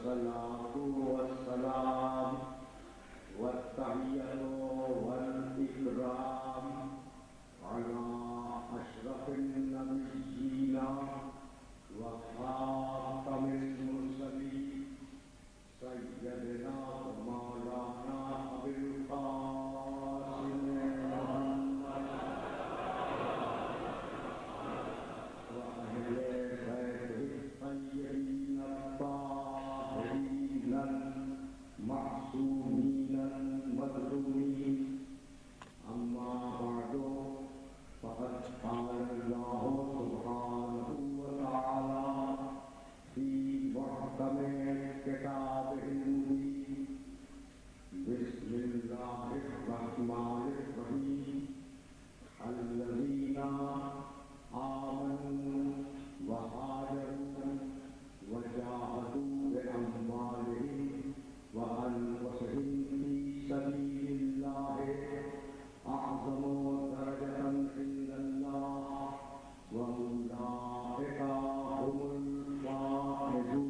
वस्सलातु वस्सलाम वत्तहिय्यतु वल इकराम अला अशरफिन नबिय्यीना व खातमिल मुरसलीन सय्यदना मौलाना अबुल कासिम मुहम्मद व अहले बैतिही तय्यबीन ताहिरीन मासूमीन मज़लूमीन अम्मा बअदु फ़क़द क़ाल अल्लाहु सुब्हानहु व तआला फ़ी मुहकमे किताबिहिल मुबीन बिस्मिल्लाहिर रहमानिर रहीम अल्लज़ीना आमनू व हाजरू व जाहदू बिअम्वालिहिम व अनफुसिहिम फी सबीलिल्लाहि अअज़मु दरजतन इंदल्लाह व उलाइका हुमुल फाइज़ून।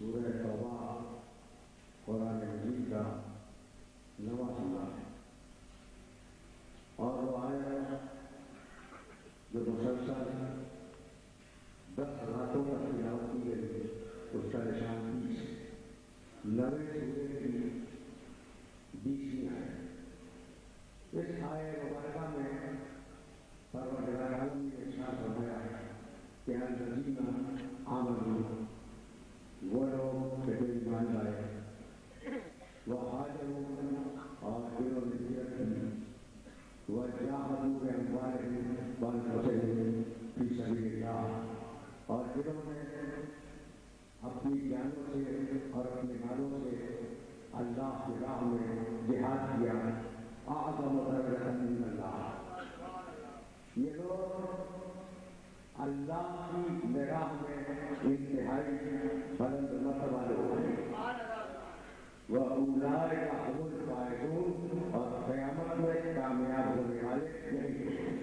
सूरह तौबा कुरान मजीद का 9वां सूरा है और वो आयत जो मुसलसल 10 रातों तक तिलावत की गई उसका निशान 20 नवे सूरे की 20वीं आयत। इस आयत मुबारका में परवरदिगार आलम ने इरशाद फरमाया है कि अल्लज़ीना आमनू वो लोग जो ईमान लाए वो हाजरू और जिन्होंने हिजरत की वो जाहदू बिअम्वालिहिम व अनफुसिहिम फी सबीलिल्लाह और जिन्होंने अपनी जानों से और अपने मालों से अल्लाह की राह में जिहाद किया अअज़मु दरजतन इंदल्लाह। ये लोग अल्लाह की निगाह में इंतहाई बुलंद मर्तबा लोग हैं। वह उलाइका हुमुल फाइज़ून और क़यामत में कामयाब होने वाले यही हैं।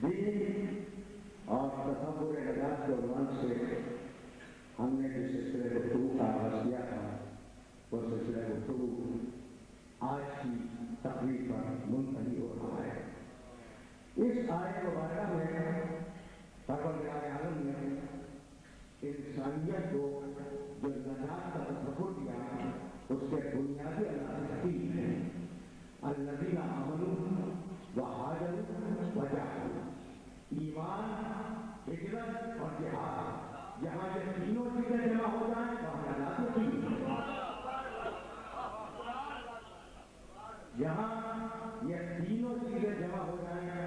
दीन और तसव्वुर नजात के उन्वान से हमने जिस सिलसिले गुफ्तगू का आगाज़ किया था वो सिलसिला गुफ्तगू आज की तकरीर पर मुंतही हो रहा है। इस आयत मुबारका में परवरदिगार आलम ने इंसानियत को जो नजात का तसव्वुर दिया उसके बुनियादी अल्लाह हैं अल्लज़ीना आमनू व हाजरू व जाहदू। ईमान, हिजरत और जिहाद, जहाँ ये तीनों चीजें जमा हो जाए वहाँ नजात होती है। जहाँ ये तीनों चीजें जमा हो जाएंगे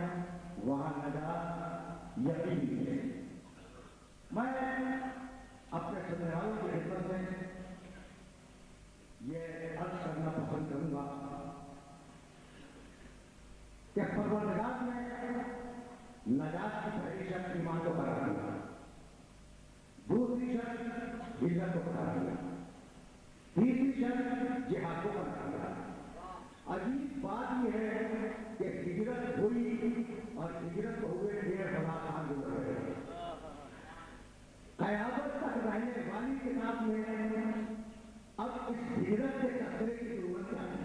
वहाँ नजात यकीनी है। मैं अपने सुनने वालों की खिदमत में ये अर्ज करना पसंद करूंगा कि परवरदिगार ने नजात की पहली शर्त ईमान को करार दिया, दूसरी शर्त हिजरत को करार दिया, तीसरी शर्त जिहाद को करार दिया। अजीब बात यह है कि हिजरत हुई और हिजरत को हुए 1.5 साल गुजर गए। क़यामत तक रहने वाली किताब में अब इस हिजरत के तस्करे की जरूरत क्या है।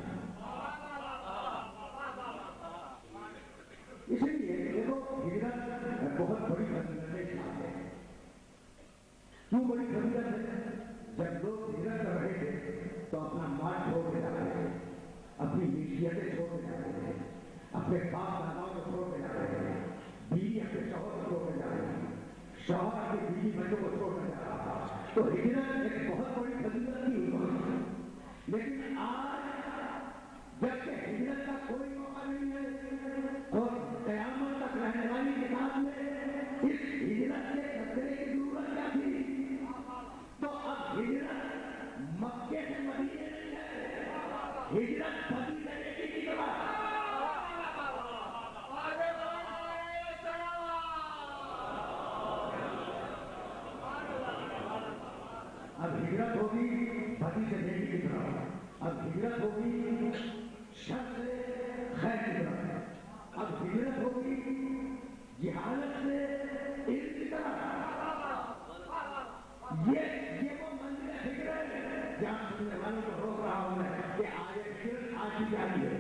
इसलिए देखो हिजरत बहुत बड़ी फजीलत है। क्यों बड़ी फजीलत है? जब लोग हिजरत कर रहे थे तो अपना माल छोड़ के जा रहे थे, अपनी मिल्कियतें छोड़ के जा रहे थे, अपने बाप दादाओं को छोड़ के जा रहे थे, बीवी अपने शौहर को छोड़ के जा रहे थे, शौहर अपनी बीवी बच्चों को छोड़ के जा रहा था। तो हिजरत एक बहुत बड़ी फजीलत थी। लेकिन आज जबकि हिजरत का कोई मौका नहीं है और क़यामत तक रहने वाली किताब में इस हिजरत के खतरे हिजरत होगी भतीजे बेटी की तरफ, अब हिजरत होगी शर से खैर की तरफ, अब हिजरत होगी जिहालत से इल्म की तरफ। ये वो मंजिल फिक्र है जहाँ सुनने वालों को रोक रहा हूँ मैं कि आज फिर आज की जाती है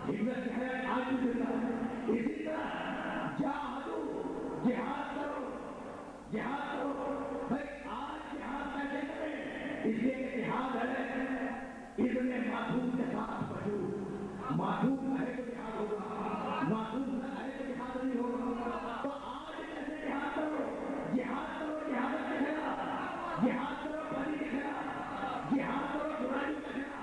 हिजरत है, आज की जिंदा है। इसी तरह जिहाद करो भाई, आज जिहाद कैसे करें? इसलिए कि जिहाद है इब्ने मासूम के साथ पशु, मासूम है तो जिहाद होगा, मासूम न है तो जिहाद नहीं होगा। तो आज कैसे जिहाद करो? जिहाद करो जिहाद के खिलाफ, जिहाद करो बदी के खिलाफ, जिहाद करो बुराई के खिलाफ,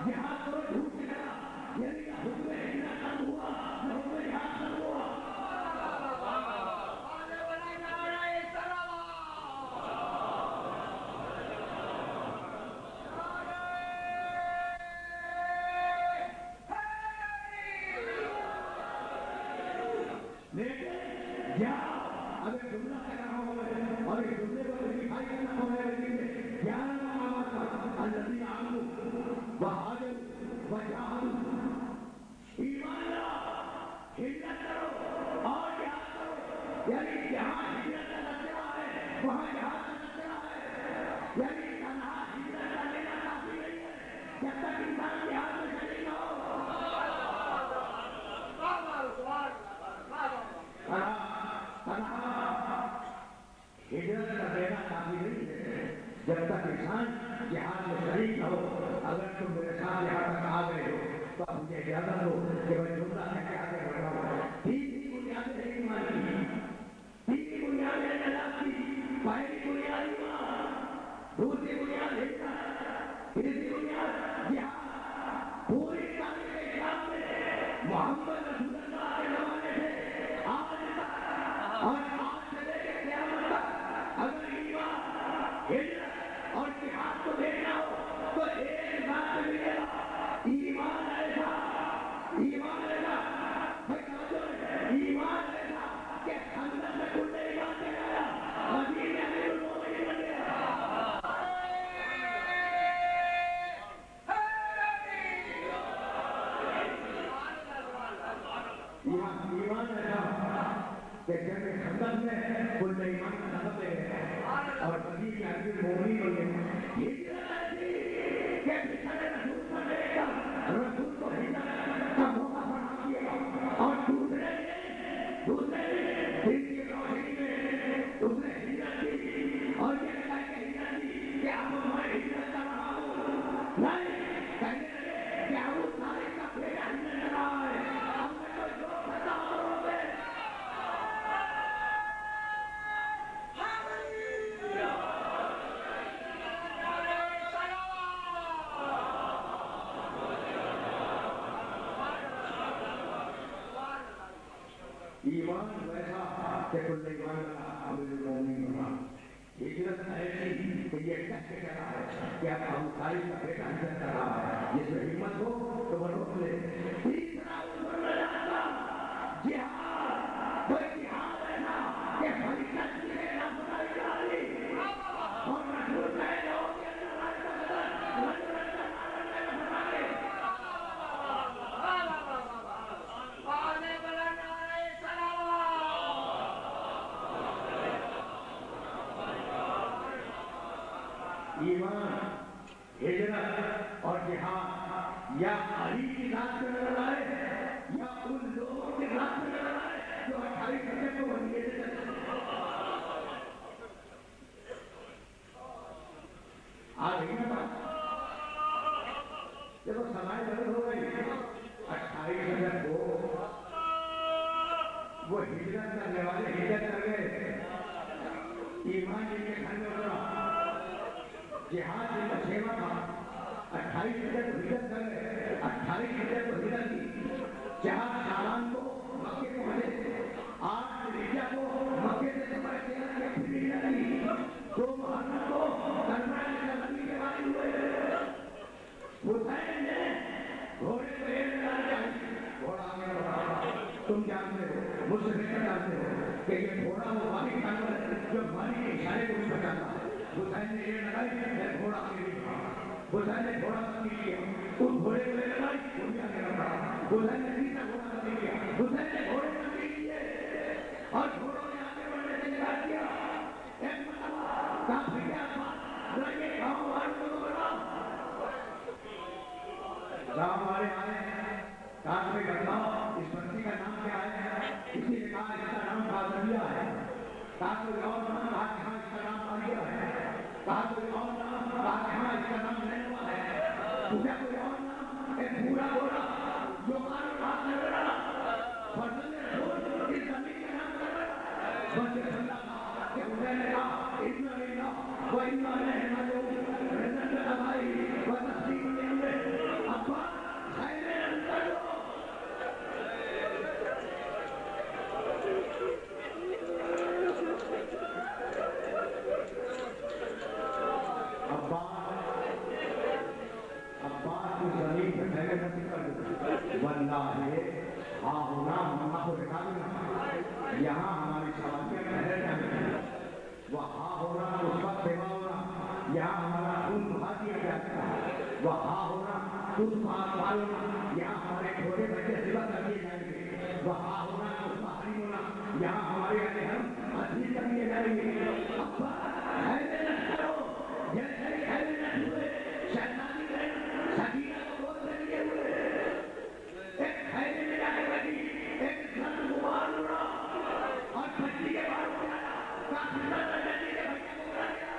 जिहाद करो झूठ के खिलाफ। यदि हुक्म हिजरत कम हुआ न हुक्म जिहाद कम हुआ। अगर जुमला कर रहा हूं और इस जुमले को वेरीफाई करना हो है, ज्ञान अल्लज़ी आमनू व हाजरू व जाहदू, ईमान लाओ, हिजरत करो और जिहाद करो। यानी जहां हिजरत का नजरा है वहां जिहाद का नजरा है। यानी तन्हा हिजरत का लेना काफी नहीं है जब तक इंसान जिहाद में शरीक हो। हिजरत का देना काफी नहीं है जब तक इंसान जिहाद में शरीक हो। अगर तुम मेरे साथ यहाँ तक आ गए हो तो अब मुझे इजाजत दो कि मैं जुमला करके आगे बढ़ रहा हूँ। तीन ही बुनियादें हैं ईमान की, तीन ही बुनियादें हैं अल्लाह की। पहली बुनियाद ईमान, दूसरी बुनियाद हिजरत, तीसरी बुनियाद जिहाद। पूरी तारीख इस्लाम में मोहम्मद रसूलुल्लाह के जमाने से आज तक और आज से लेकर क़यामत तक अगर ईमान हिजरत और जिहाद को देखना हो तो एक बात से मिलेगा, ईमान ऐसा ईमान ऐसा कि खंदक में कुल्ले ईमान से आया, मदीने में अमीरुल मोमिनीन बन गया। ईमान ऐसा कि जब खंदक में कुल्ले ईमान का नफर ले गया और मदीने में अमीरुल मोमिनीन बन गया। हिजरत ऐसी कि बिछड़े रसूल पर लेकर रसूल को हिजरत का मौका बना दिया और दूसरे दिन की रोशनी में उसने हिजरत की और ये कह के हिजरत की कि अब मैं हिजरत कर रहा हूँ। नहीं, कहने लगे कि अबू तालिब का बेटा हिजरत कर रहा है, अब मैं तो जो करता करोगे। ईमान वैसा कि कुल्ले ईमान का अमीरुल मोमिनीन बना। हिजरत ऐसी कि ये कह के कह रहा है कि अब अबू तालिब का बेटा हिजरत कर रहा है, जिसमें हिम्मत हो तो वो रोक ले। तीसरा जिहाद, वो जिहाद है ना कि फरीक़त की ना बुराई डाली और रसूल कहे जो कि अल्लाह का कदर ईमान, हिजरत और जिहाद या अली की जात में नजर आए या उन लोगों के जात में नजर आए जो 28 घंटे को बंदिए से चलते आ रही है बात। देखो समाज बदल हो गई। 28 घंटे को वो हिजरत करने वाले हिजरत कर गए, ईमान जिनके घर में उतरा, जिहाद जिनका सेवा था। 28 हिजरत को हिजरत कर गए, 28 हिजरत को हिजरत की। 4 शाबान को मक्के को हजे, 8 जिलहिज्जा को मक्के से सफर किया कि फिर हिजरत की। 2 मुहर्रम को दरबार में नबी के वाले हुए। हुसैन ने घोड़े को एक डाल घोड़ा आगे बढ़ा। तुम जानते हो, मुझसे बेहतर जानते हो कि ये घोड़ा वो वाली जानवर है जो माली के इशारे को भी बचाता है। हुसैन ने ये लगाई घोड़ा हुसैन ने घोड़ा बंदी किया, उस घोड़े को लगाई दुनिया के लगा, हुसैन ने तीसरा घोड़ा बंदी किया, हुसैन ने घोड़े बंदी किए और घोड़ों ने आगे बढ़ने से इनकार किया। एक मतलब कहा भैया लगे गाँव वालों को बनाओ, गाँव वाले आए काश में बताओ इस बस्ती का नाम क्या है, किसी ने कहा इसका नाम कादरिया है, कहा कोई और नाम, कहा हाँ इसका नाम मारिया है, कहा कोई और नाम, कहा हाँ इसका नाम नैनवा है, पूछा कोई और नाम, एक पूरा बोला जो मारो हाथ न लगा फसल ने छोड़ इस जमीन का नाम कर रहा बच्चे ठंडा था कि उन्होंने कहा इतना लेना वो इतना रहना जो रजत दबाई वो तस्वीर में हमने अब्बा खैर अंतर लो यहाँ हमारी सवालियाँ ठहर जाएंगी, वह हाँ होना उसका सेवा होना, यहाँ हमारा खून बहा दिया जाता है, वह हाँ होना दूध भात होना, यहाँ हमारे छोटे बच्चे सेवा कर दिए जाएंगे, वह हाँ होना उसका हरी होना, यहाँ हमारे हम अधीन कर दिए जाएंगे। अब्बा हैरे न करो, जैसे हैरे न हुए शैतानी रहे सकीना को बोल देंगे हुए एक हैरे में जाने लगी एक धन गुमान उड़ा और बच्ची के बाहर उठाया काफी ज्यादा जल्दी से भैया को उड़ा दिया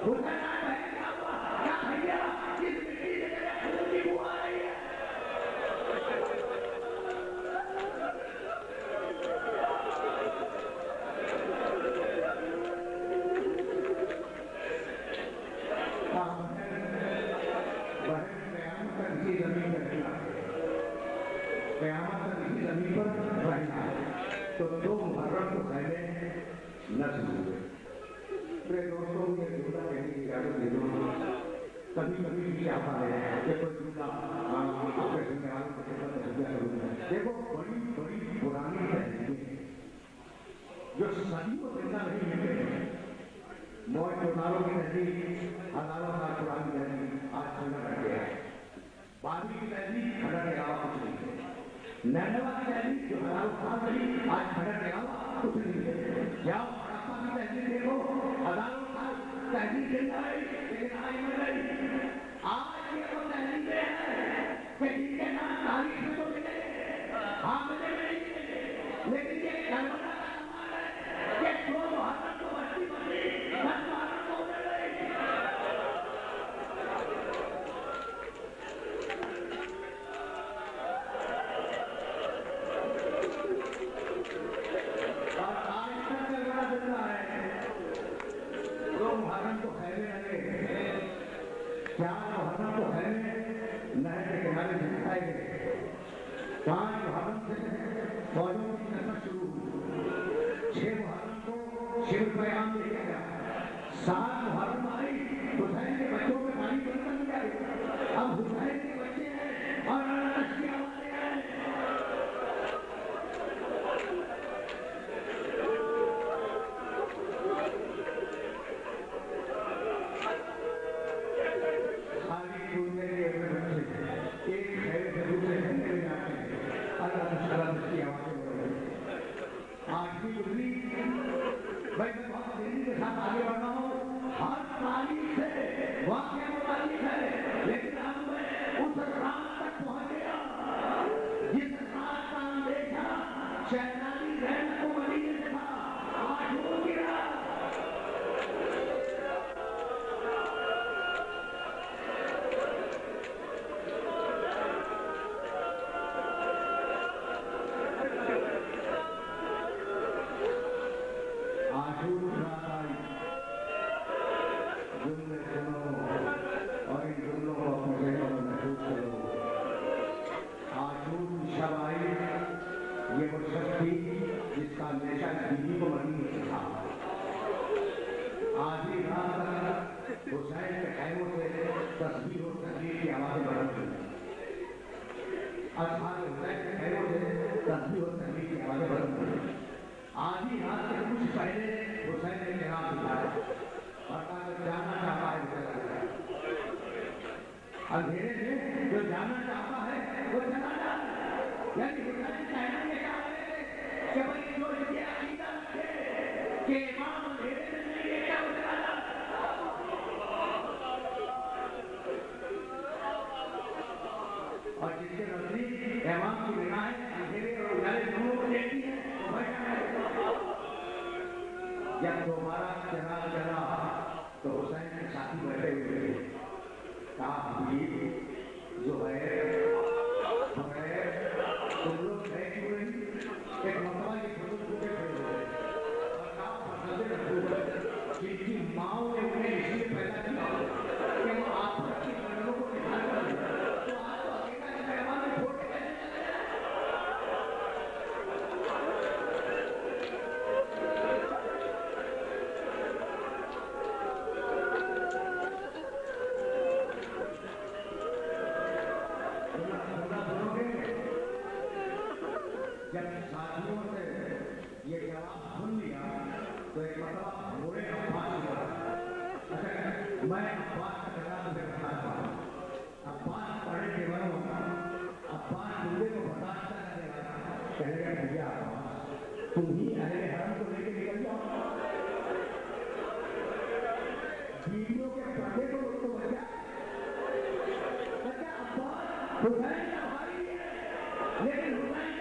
हुसैन भाई क्या हुआ क्या भैया इस मिट्टी से तेरे खून की बू आ रही है तो दो मुहर्रम को पहले नस्ल हुए। मेरे दोस्तों मुझे जुमला कहने की इजाजत दे दो। कभी कभी भी आता है कि कोई जुमला अपने सुनने को देखो बड़ी बड़ी पुरानी तहरीकें जो सदियों जिंदा नहीं मिले मौत चौधारों की तहरीक हजारों साल पुरानी तहरीक आज खंडा कर गया है। बारहवीं की तहरीक खंडा के अलावा कुछ नहीं है। नैनवा की तहरीक जो हजारों साल रही आज खंडा के अलावा कुछ नहीं है। जाओ हड़प्पा की तहरीक देखो हजारों साल तहरीक जिंदा रही लेकिन आज मर गई। आज ये वो तहरीकें हैं कि जिनके नाम तारीख में तो मिले हाँ मिले नहीं मिले लेकिन ये कर्मठा का कमाल है कि दो मुहर्रम को बस्ती बनी 10 मुहर्रम को उधर गई। मुहर्रम को खैरे लगे 4 मुहर्रम को खैरे नहर के किनारे दिखाए गए 5 मुहर्रम से फौजों की कसरत शुरू हुई 6 मुहर्रम को शिव पैगाम लेके गया 7 मुहर्रम आई हुसैन के बच्चों में पानी बन गए अब हुसैन के बच्चे हैं और की आवाजें हैं भाई मैं बहुत तेजी के साथ आगे बढ़ रहा हूँ हर तारीख से वाकया मुतालिक है लेकिन अब मैं उस रात तक पहुंच गया जिस रात का देखा शहनादी रहन को मदीने से था आशूर की रात जिसका हमेशा बीवी को मदीने से था आधी रात तक हुसैन के खैमों से तस्बीह और तकबीर की आवाजें बढ़ रही असहाब हुसैन के खैमों से तस्बीह और तकबीर की आवाजें बढ़ रही आधी रात से कुछ पहले हुसैन ने किरात दिखाया अंधेरे में जो जाना चाहता है वो चला जाए। यानी हुसैन कहना ये चाह रहे थे कि भाई जो ये अकीदा रखे कि इमाम अंधेरे में नहीं लेटा वो चला जाए। और जिसके नजदीक इमाम की निगाहें अंधेरे और उजाले दोनों को देखती है वो भय जब दोबारा चला चला तो हुसैन के साथी बैठे हुए थे। कहा ज़ुबैर तुम लोग गए क्यों नहीं? एक मरतबा ये खुद पूछे खड़े हुए और कहा फसले रखो जिनकी माओ ने उन्हें इसलिए पैदा किया कि वो आपस की गर्दनों को निकाल कर तो आप तो अकेला के मेहमान में छोड़ के कैसे चले जाए? जब साथियों से ये जवाब सुन लिया तो एक मतलब घोड़े अब्बास हुआ। अच्छा मैं अब्बास का जवाब मुझे बताता हूँ। अब्बास पढ़े केवल होगा अब्बास दूल्हे को बर्दाश्त करेगा कहेगा भैया तुम ही अहले हरम को लेके निकल जाओ। बीवियों के पर्दे को उसको बचा अब्बास हुसैन का भाई है लेकिन हुसैन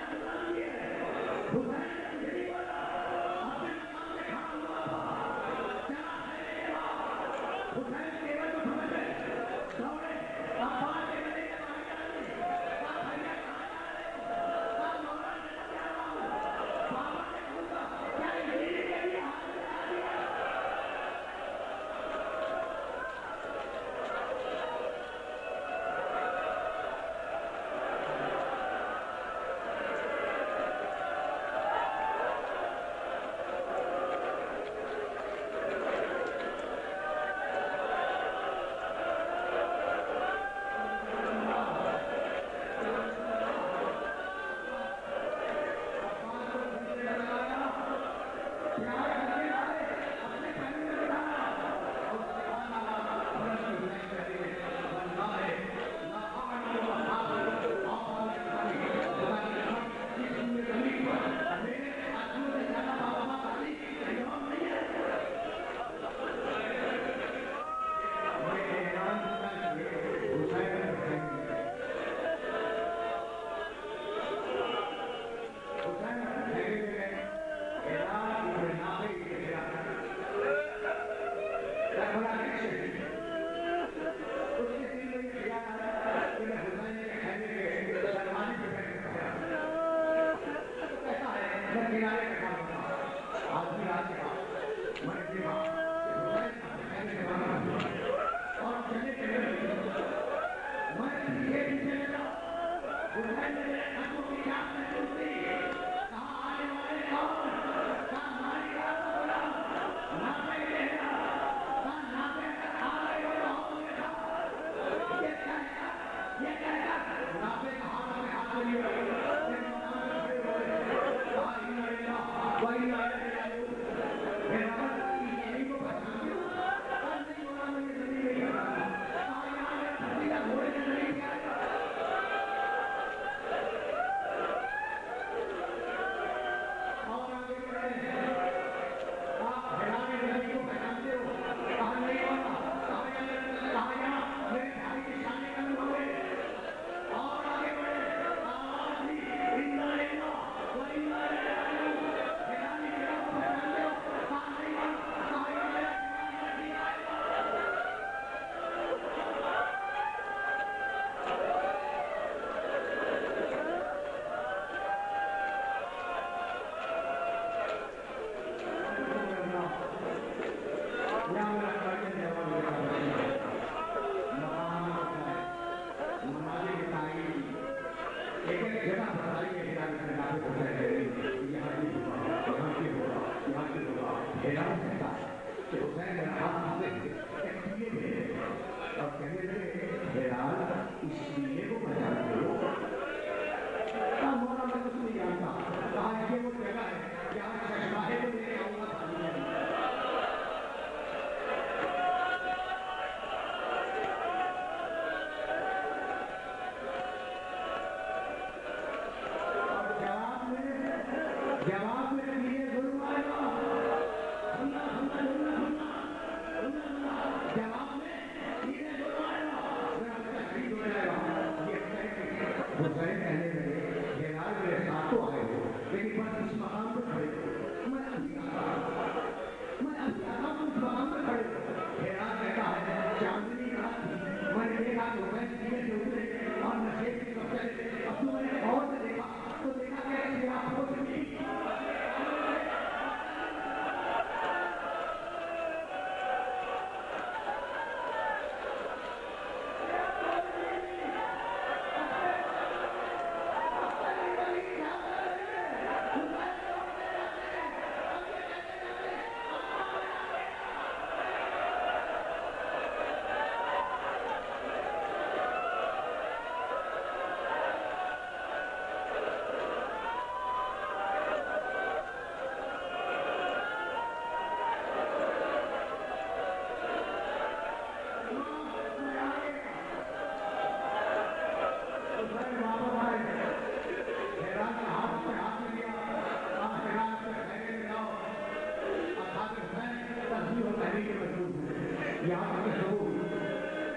यहाँ पर जरूर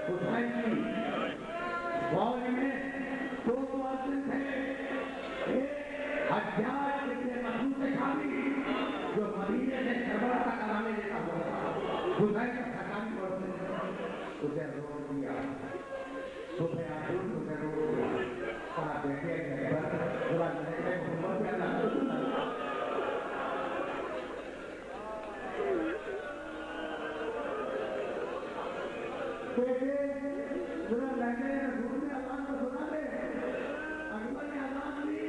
हुसैन की फौज में 2 मुअज्जिन थे, एक हज्जाज इब्न मसूद शामी जो मदीने से करबला तक अज़ानें देता हुआ था, हुसैन का सरकारी मुअज्जिन, उसे रोक दिया। सुबह आखिर उसे रोक दिया, कहा बेटे थोड़ा मोहम्मद के अल्लाह बेटे जरा लहने रसूल ने अज़ान को सुना दे। अकबर ने अज़ान दी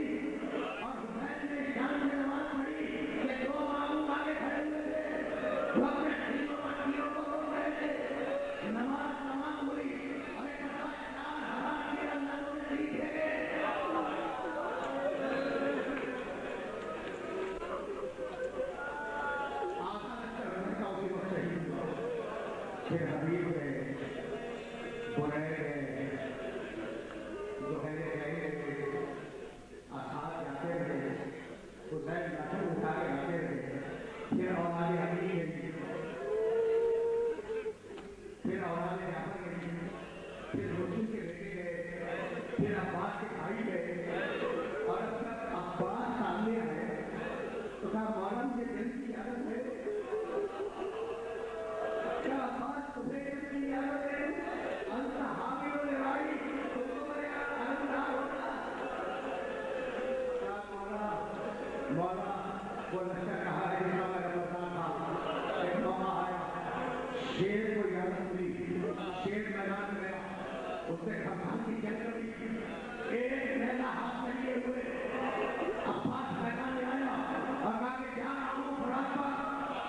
और हुसैन ने शाम में नमाज पढ़ी कि 2 मामूम आगे खड़े हुए थे, वो अपने खलीफों पट्टियों को रोक रहे थे। नमाज तमाम हुई और एक 4,000 तीरंदाजों ने शहीद किए गए। फिर हबीब ने बुनैर ने ज़ुहैर ने आसाद जाते रहे, हुसैन जाते उठा के आते रहे। फिर औलाद अली गई, फिर औलाद जाफर गई, फिर रसूल के बेटे गए, फिर अब्बास के भाई गए। और जब अब्बास सामने आए तो कहा मौला मुझे दिल की आदत है, क्या अब्बास तुम्हें दिल की आदत है? अंत हामिल लड़ाई तुमको मेरे अंधा होगा। क्या मौला वो लश्कर कहा है जिसका मेरा पता था। एक मौका आया, शेर को याद हुई, शेर मैदान में गया, उसने खरमान की जंग करी, एक नैना हाथ में लिए हुए अब्बास मैदान में आया और कहा कि क्या आऊं बुढ़ापा,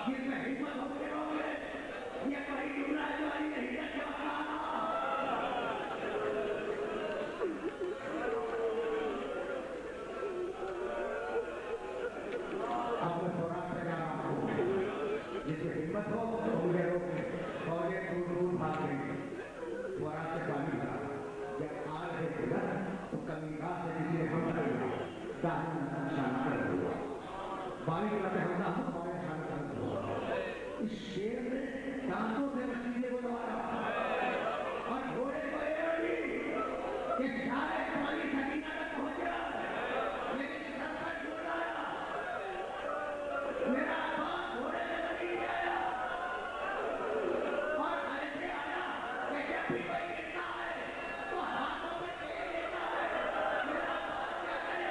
ये मैं हिम्मत हो गए होंगे, ये कोई जुमला जो आई नहीं है जो अब मैं थोड़ा सा जा रहा हूँ, जिसमें हिम्मत हो तो मुझे रोके। और ये दूर भाग गई, थोड़ा से पानी भरा, जब आ रहे थे तो कमीगा से नीचे हम दाहिने निशाना कर हुआ, बारी करते हमला हमारे निशाना कर हुआ। इस शेर ने दांतों से मछली को दबाया और घोड़े को कि सारे पानी सकीना तक पहुंचा, लेकिन सफर छूट आया। मेरा बाप घोड़े में नहीं आया और ऐसे आया कि जब भी कोई गिरता है तो हाथों में तेल लेता है। मेरा बाप क्या करे?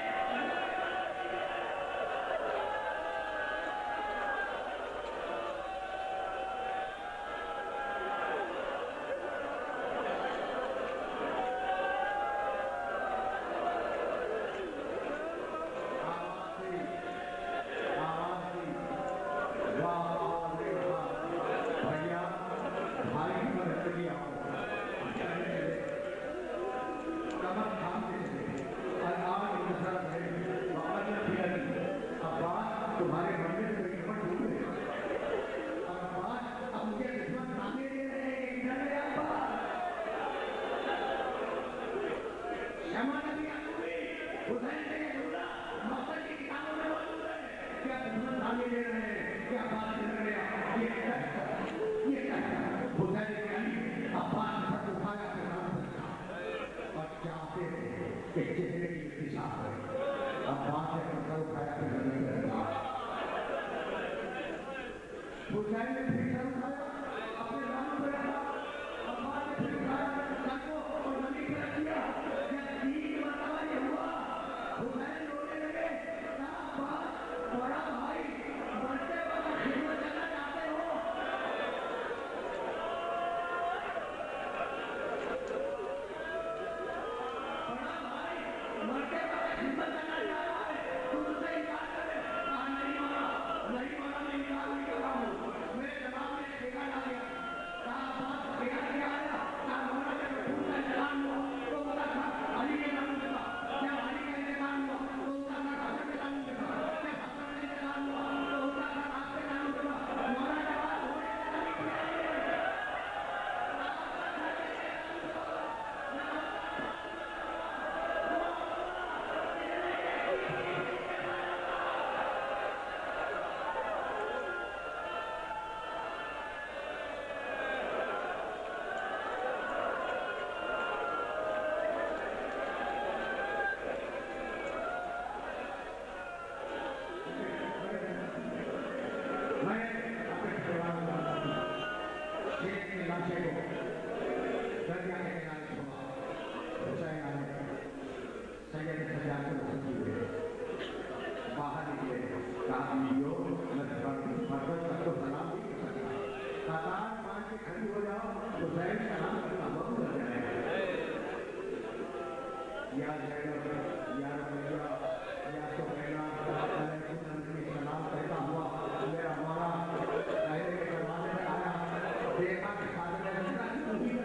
देखा कि फादर ने अपने समय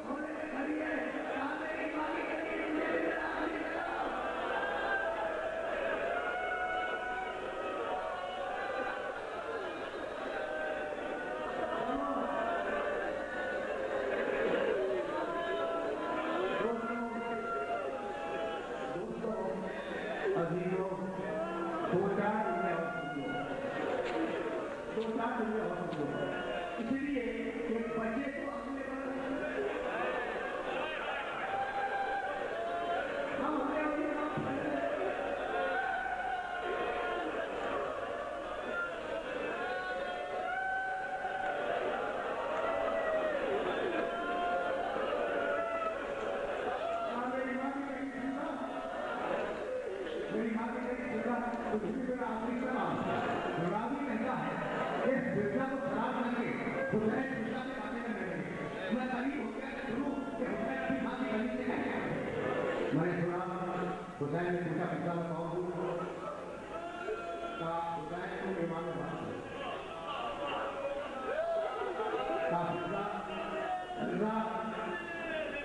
होने में खड़ी है सामने की मांगी करिए इसलिए एक बच्चे को अपने मैंने सुना हुसैन ने पूछा पिता में कौन हूँ का हुसैन को ईमान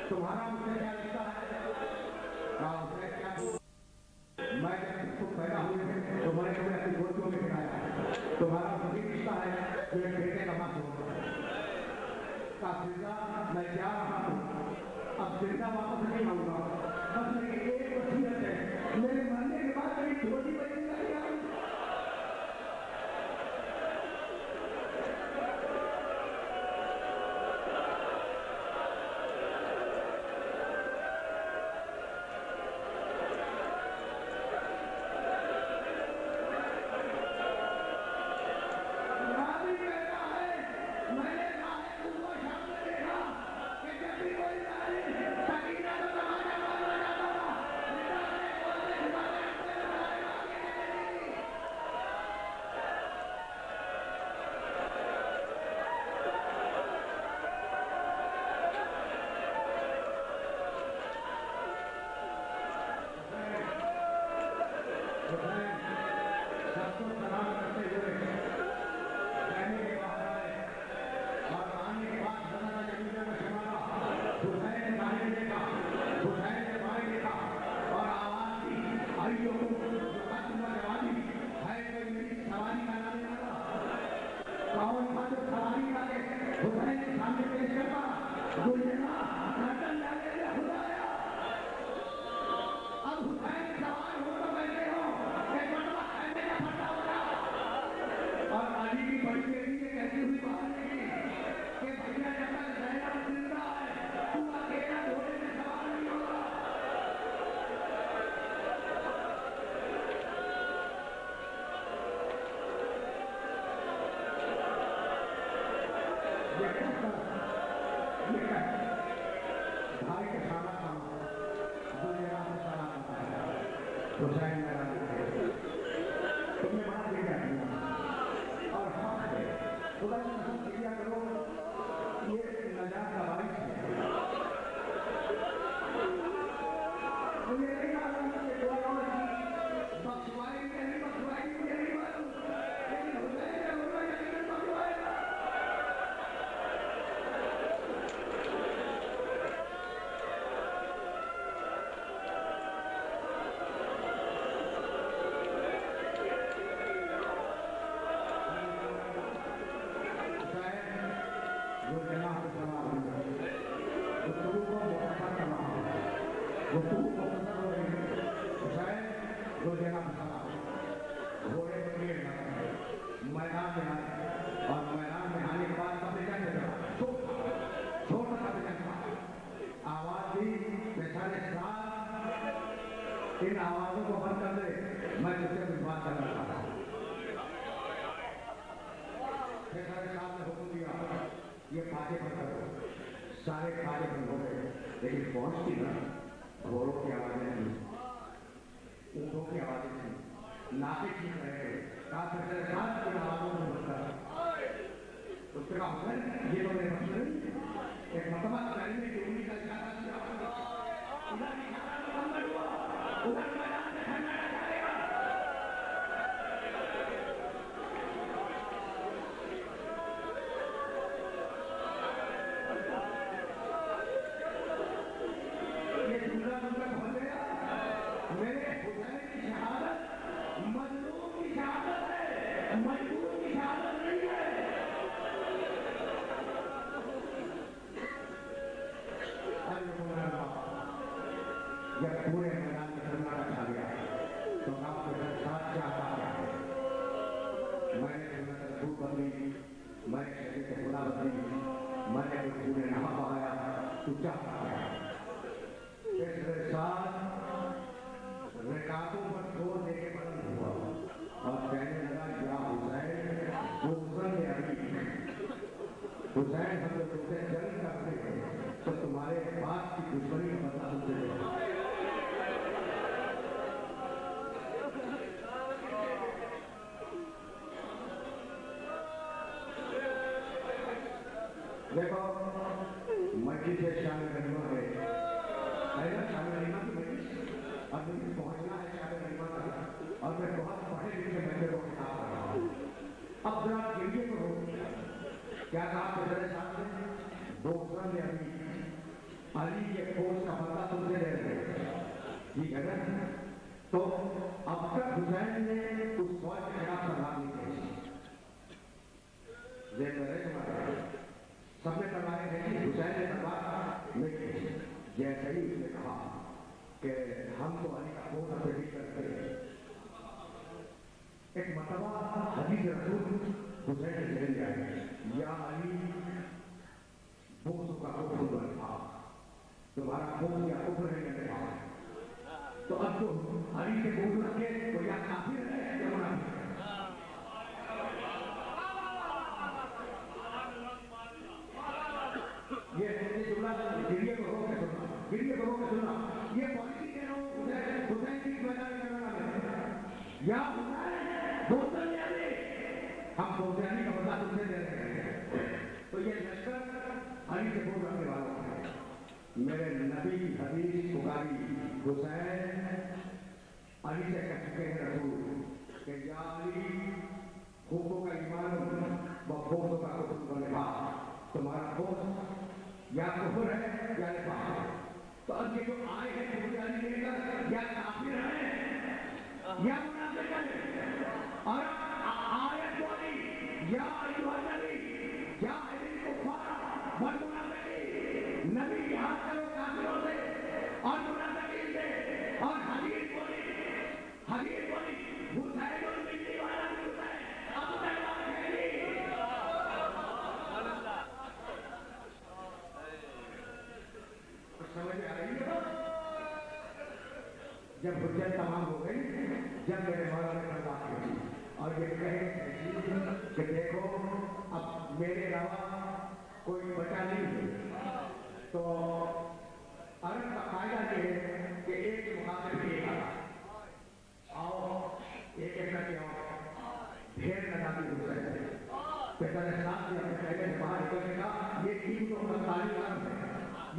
तुम्हारा मुझसे क्या रिश्ता है का हुसैन क्या मैं जब तुम पैदा हुए थे तो मैंने तुम्हें अपनी गोदियों में खिलाया तुम्हारा वही रिश्ता है जो एक बेटे का मां का फिजा मैं जा रहा हूँ अब जिंदा वापस नहीं आऊंगा बस मेरी एक वसीयत है मेरे मरने के बाद मेरी छोटी बच्ची नहीं आऊंगी इन आवाजों को बंद कर दे मैं तुझसे कुछ बात करना चाहता हूँ साहब ने हुक्म दिया ये खाते बंद कर दो सारे खाते बंद हो गए लेकिन पहुंचती ना घोड़ों की आवाजें नहीं ऊँटों की आवाजें नहीं नाके ठीक रहे काफी साथ की आवाजों में बंद उसके बाद ये तो मेरे मसले एक मतबा करने की उम्मीद का मजबूर की शहादत नहीं है। जब पूरे मैदान में सन्नाटा छा गया तो आपके साथ चाहता क्या है? मैंने सुना धूप बदली, मैंने शरीर से खुदा बदली, मैंने कुछ पूरे नहा बहाया, तू चाहता क्या? इसके साथ रिकातों पर छोड़ दे के बदल हुआ और कहने लगा क्या हुसैन, वो हुसैन हम लोग तुमसे जंग करते हैं तो तुम्हारे बाप की दुश्मनी का बदला तुमसे लेगा। देखो मस्जिद से शामिल गनीमा है ना, शामिल गनीमा की मस्जिद और मुझे पहुंचना है शामिल गनीमा का और मैं बहुत पढ़े लिखे बच्चे को खिला रहा हूँ। अब जरा गिरिए को हो क्या कहा मेरे सामने दूसरा ने अली के फौज का बदला तुमसे ले रहे, ठीक है ना? तो अब तक हुसैन ने उस फौज के खिलाफ सलाह नहीं की, सबने करवाए थे कि हुसैन ने तलवार नहीं की। जैसे ही उसने कहा कि हम तो अली का फौज से भी करते हैं, एक मतबा हदीस रसूल हुसैन से चले जाए या अली बोझ का कुफर था, तुम्हारा बोझ या कुफर नहीं था। तो अब तो अली के बोझ रखे तो या काफिर है या मुनाफिक है। ये जुमला गिरिए को रोक के सुनना, ये पॉलिसी कह रहा हूँ हुसैन की वजह से या हम बोलते का बदला तुमसे दे रहे हैं। तो ये लश्कर अली से बोल रखने वाला है। मेरे नबी हदीस पुकारी हुसैन अली से कह चुके हैं रसूल कि या अली खूबों का ईमान व फौजों का कुफर निभा, तुम्हारा फौज या कुफर है या निभा। तो अब ये जो आए हैं बुनियादी लेकर या काफिर है या मुनाफिक है और आयत बोली या नबी की हाथ करो काफिरों से और मुनाफिकीन से और हदीस बोली हुसैन और मिट्टी वाला हुसैन अब तलवार खेली। समझ आ रही है? जब हुज्जत तमाम हो गई, जब मेरे मौला ने बात की और ये कहे कि देखो अब मेरे अलावा कोई बचा नहीं है, तो अरब का फायदा ये है कि एक मुकाबले में एक आता आओ एक करके आओ ढेर लगा दी हुसैन पहले साथ में अपने पहले बाहर निकलने का ये 345 अरब है,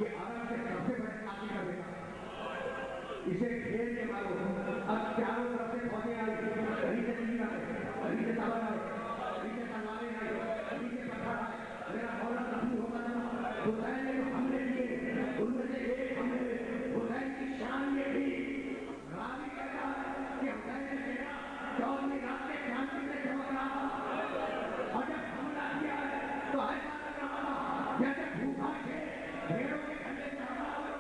ये अरब से सबसे बड़े काफी का बेटा, इसे ढेर के मारो। अब चारों तरफ से फौजें आई, कहीं से तीर आए, कहीं से तलवार आए, कहीं से तलवारें आई, कहीं से पत्थर आए। मेरा मौला नबी होगा हुसैन ने जो हमले किए उनमें से एक हमले में हुसैन की शान ये थी, रावी कहता है कि हुसैन ने चेहरा 14वीं रात के क्रांति से चमक रहा था और जब हमला किया तो ऐसा लग रहा था जैसे भूखा थे भेड़ों के खंडे से हमला करो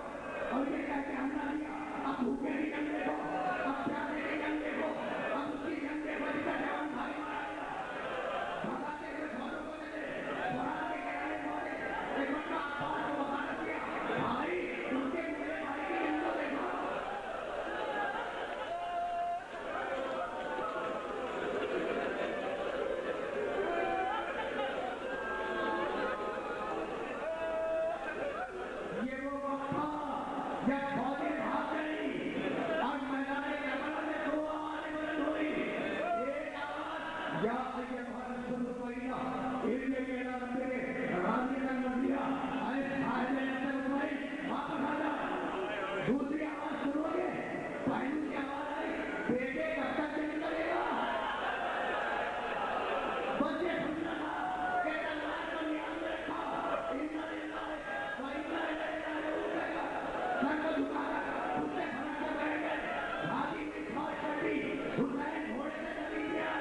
और ये कहते हमला किया। अब भूखे की जंग देखो, अब प्यारे की जंग देखो, अब उसकी जंग देखो जिसका जवान भाई मारा गया, भगाते हुए घोड़ों को दे घोड़ा के किनारे पहुंचे, एक बंदा आसपास को वकालत किया, भाई उनके मेरे भाई की जंग को देखो। ये वो वक्त था जब फौजी भाग गई और मैदान जंगल में दो आवाजें बुलंद हुई, एक आवाज या अय्युहल मुसल्लिमूना इन्नी मेरा रब्बे राजी कर दिया, अरे साहिब ने भाई वापस आ जा। दूसरी आवाज सुनोगे, पहली की आवाज आई बेटे कब तक जंग करेगा, बच्चे सुनना था कि तलवार को नियाज में रखा, इन्ना लिल्लाह व इन्ना इलैहि राजिऊन सर को झुकाकर उससे फरक कर बैठ गए। भागी की फौज चढ़ी, हुसैन घोड़े से चली गया।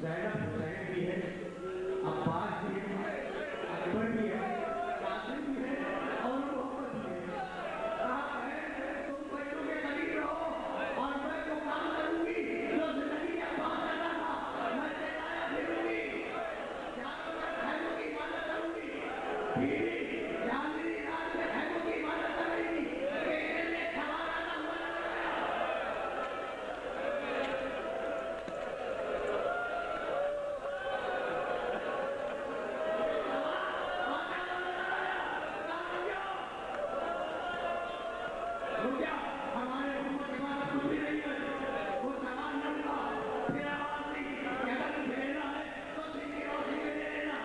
ज़ैनब हुसैन भी है, अब्बास भी है, अकबर भी है, कासिम भी है और मोहम्मद भी है। कहा है तुम बच्चों के करीब रहो और मैं जो काम करूंगी जो जिंदगी में अब्बास करना था मैं चलाया फिरूंगी, जानवर खैरों की इबादत करूंगी, बीवी चांदनी रात में खैरों की इबादत करेगी, बेटे ने सवाल आना हुआ रुकिया, हमारे हुकूमत के बाद कुछ भी नहीं है, वो सवाल न हुआ, फिर आवाज नहीं, क्या अगर तुम्हें लेना है तो दिन की रोशनी में ले लेना,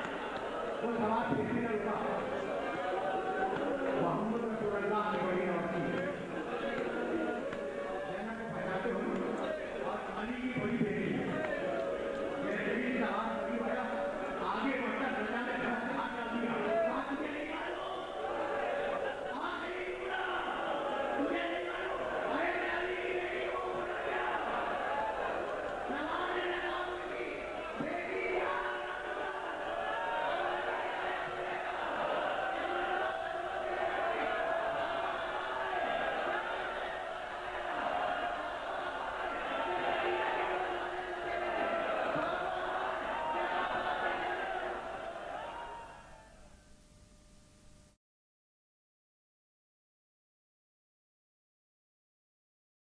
वो सवाल फिर भी न हुआ।